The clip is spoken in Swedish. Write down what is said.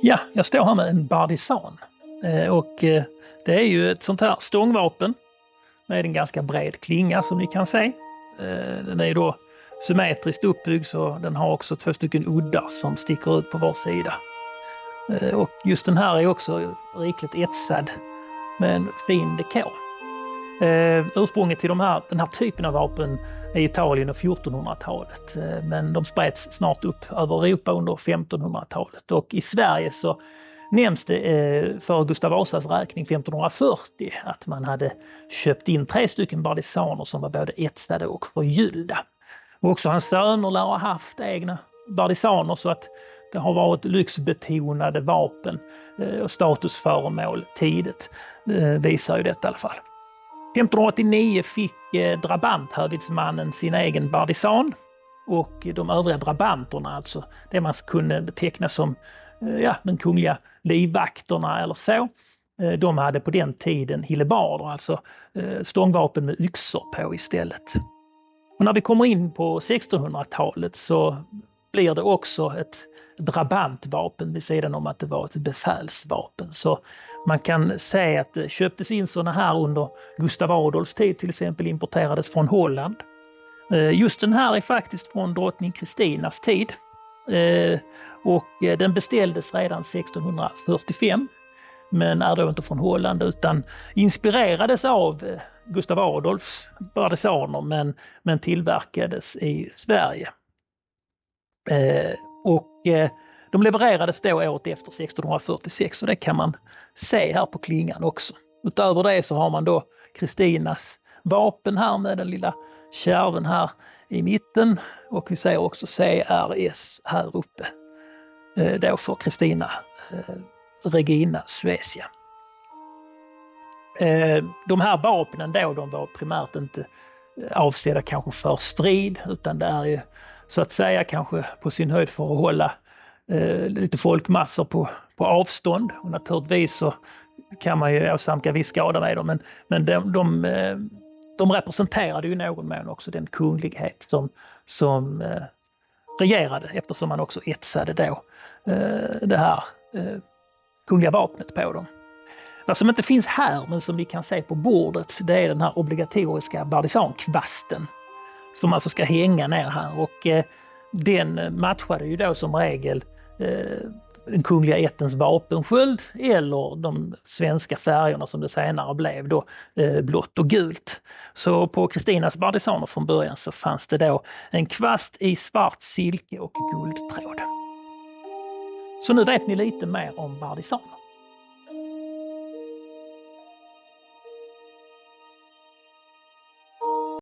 Ja, jag står här med en bardisan. Det är ju ett sånt här stångvapen med en ganska bred klinga som ni kan se. Den är då symmetriskt uppbyggd, så den har också 2 stycken uddar som sticker ut på var sida. Och just den här är också rikligt etsad med en fin dekor. Ursprunget till den här typen av vapen är Italien och 1400-talet, men de spreds snart upp över Europa under 1500-talet. Och i Sverige så nämns det för Gustav Vasas räkning 1540 att man hade köpt in 3 stycken bardisaner som var både etsade och förgyllda. Och också hans söner lär ha haft egna bardisaner, så att det har varit lyxbetonade vapen och statusföremål tidigt, visar ju detta i alla fall. 1589 fick drabanthövitsmannen sin egen bardisan, och de övriga drabanterna, alltså det man kunde beteckna som den kungliga livvakterna eller så, de hade på den tiden hillebarder, alltså stångvapen med yxor på istället. Och när vi kommer in på 1600-talet så blir det också ett drabantvapen vid sidan om att det var ett befälsvapen. Så man kan säga att det köptes in sådana här under Gustav Adolfs tid, till exempel importerades från Holland. Just den här är faktiskt från drottning Kristinas tid, och den beställdes redan 1645, men är då inte från Holland utan inspirerades av Gustav Adolfs bardisaner men tillverkades i Sverige. De levererades då året efter 1646, och det kan man se här på klingan också. Utöver det så har man då Kristinas vapen här med den lilla kärven här i mitten, och vi ser också CRS här uppe då för Kristina Regina Suecia. De här vapnen då, de var primärt inte avsedda kanske för strid, utan det är ju så att säga kanske på sin höjd för att hålla lite folkmassor på avstånd, och naturligtvis så kan man ju åsamka viss skada med dem, men de representerade ju i någon mån också den kunglighet som regerade, eftersom man också etsade då det här kungliga vapnet på dem. Vad som inte finns här, men som vi kan se på bordet, det är den här obligatoriska bardisankvasten som alltså ska hänga ner här, och den matchade ju då som regel den kungliga ättens vapensköld eller de svenska färgerna som det senare blev då blått och gult. Så på Kristinas bardisaner från början så fanns det då en kvast i svart silke och guldtråd. Så nu vet ni lite mer om bardisaner.